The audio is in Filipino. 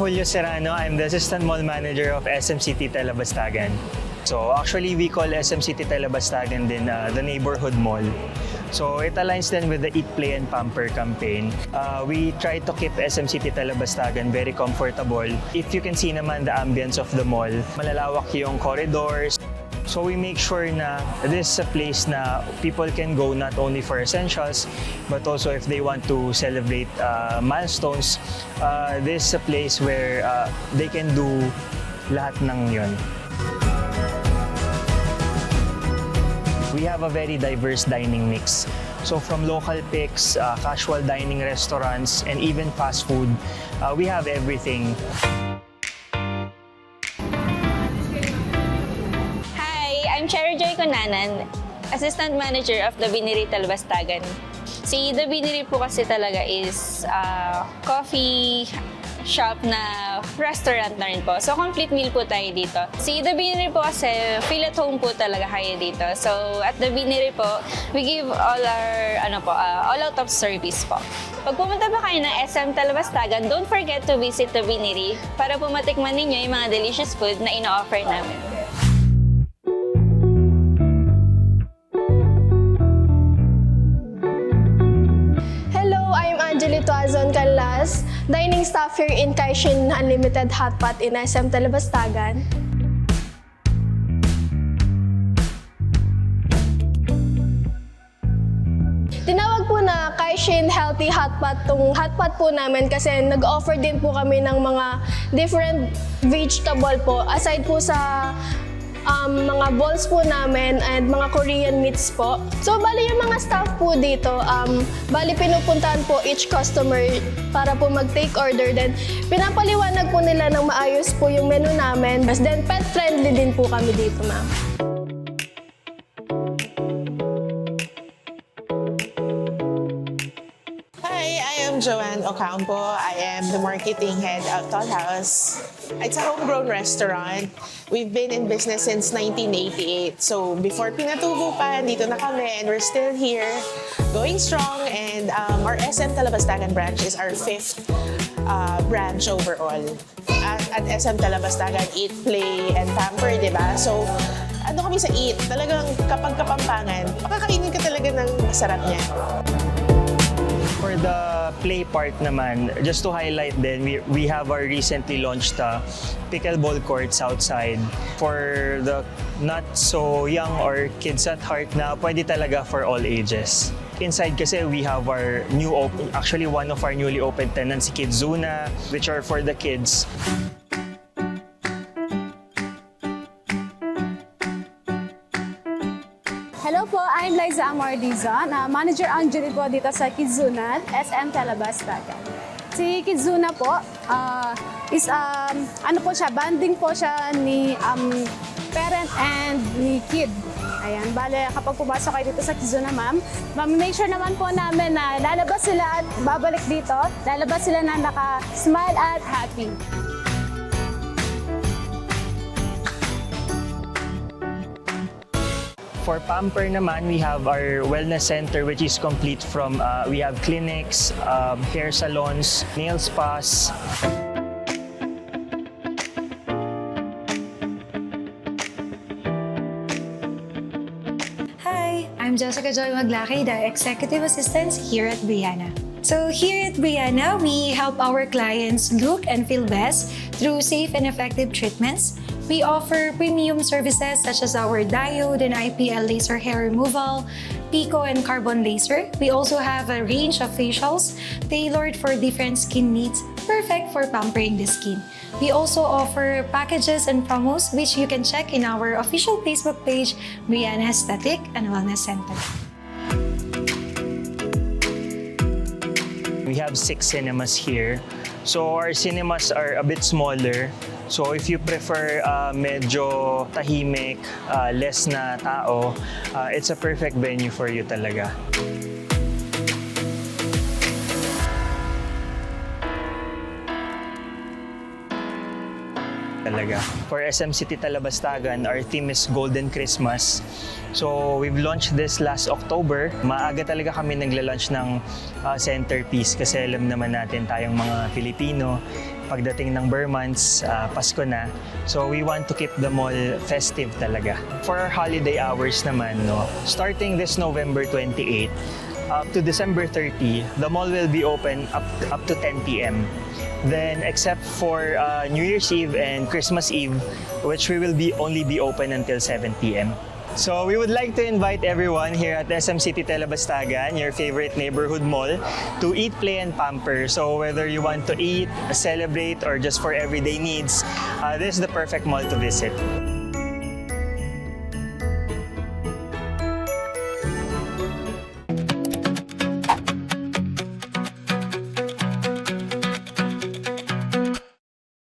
Julio Serrano. I'm the Assistant Mall Manager of SM City Telabastagan. So actually, we call SM City Telabastagan din the neighborhood mall. So it aligns then with the Eat, Play, and Pamper campaign. We try to keep SM City Telabastagan very comfortable. If you can see naman the ambience of the mall, malalawak yung corridors. So we make sure na this is a place na people can go not only for essentials, but also if they want to celebrate milestones, this is a place where they can do lahat ng yun. We have a very diverse dining mix. So from local picks, casual dining restaurants, and even fast food, we have everything. I'm Cherry Joy Conanan, Assistant Manager of the Biniri Telabastagan. Si The Biniri po kasi talaga is coffee shop na restaurant na rin po. So, complete meal po tayo dito. Si The Biniri po kasi feel at home po talaga kayo dito. So, at The Biniri po, we give all our, all out of service po. Pag pumunta pa kayo ng SM Telabastagan, don't forget to visit The Biniri para po matikman ninyo yung mga delicious food na ino-offer namin. Dining staff here in Kaishin Unlimited Hotpot in SM Telabastagan. Tinawag po na Kaishin Healthy Hotpot tong hotpot po namin kasi nag-offer din po kami ng mga different vegetable po aside po sa mga balls po namin and mga Korean meats po. So, bali yung mga staff po dito, bali pinupuntahan po each customer para po mag-take order. Then, pinapaliwanag po nila ng maayos po yung menu namin. Then, pet-friendly din po kami dito, ma'am. Joanne Ocampo. I am the marketing head at Toll House. It's a homegrown restaurant. We've been in business since 1988. So before pinatubo pa, dito na kami and we're still here, going strong. And our SM Telabastagan branch is our 5th branch overall. At SM Telabastagan, Eat, Play, and Pamper, di ba? So ano kami sa Eat? Talagang kapag Kapampangan, makakainin ka talaga ng masarap niya. For the play part naman, just to highlight then, we have our recently launched pickleball courts outside for the not so young or kids at heart na pwede talaga for all ages. Inside kasi we have our actually one of our newly opened tenants, si Kidzuna, which are for the kids. Hello po, I'm Liza Amardizon, Manager Angeli po dito sa Kidzuna, SM Telabastagan. Si Kidzuna po is po siya, banding po siya ni parent and ni kid. Ayan, bale kapag pumasok kayo dito sa Kidzuna, ma'am, make sure naman po namin na lalabas sila at babalik dito, lalabas sila na naka-smile at happy. For Pamper naman, we have our wellness center which is complete from, we have clinics, hair salons, nail spas. Hi, I'm Jessica Joy Maglaki, the Executive Assistant here at Brianna. So here at Brianna, we help our clients look and feel best through safe and effective treatments. We offer premium services such as our diode and IPL laser hair removal, pico and carbon laser. We also have a range of facials tailored for different skin needs, perfect for pampering the skin. We also offer packages and promos which you can check in our official Facebook page, Brianna Aesthetic and Wellness Center. We have 6 cinemas here. So our cinemas are a bit smaller. So if you prefer medyo tahimik, less na tao, it's a perfect venue for you talaga. For SM City Telabastagan, our theme is Golden Christmas. So we've launched this last October. Maaga talaga kami nagla-launch ng centerpiece kasi alam naman natin tayong mga Pilipino, pagdating ng Burr months, Pasko na. So we want to keep the mall festive talaga. For our holiday hours naman, no, starting this November 28 up to December 30, the mall will be open up to 10 p.m. Then except for New Year's Eve and Christmas Eve, which we will only be open until 7 p.m. So we would like to invite everyone here at SM City Telabastagan, your favorite neighborhood mall, to eat, play, and pamper. So whether you want to eat, celebrate, or just for everyday needs, this is the perfect mall to visit.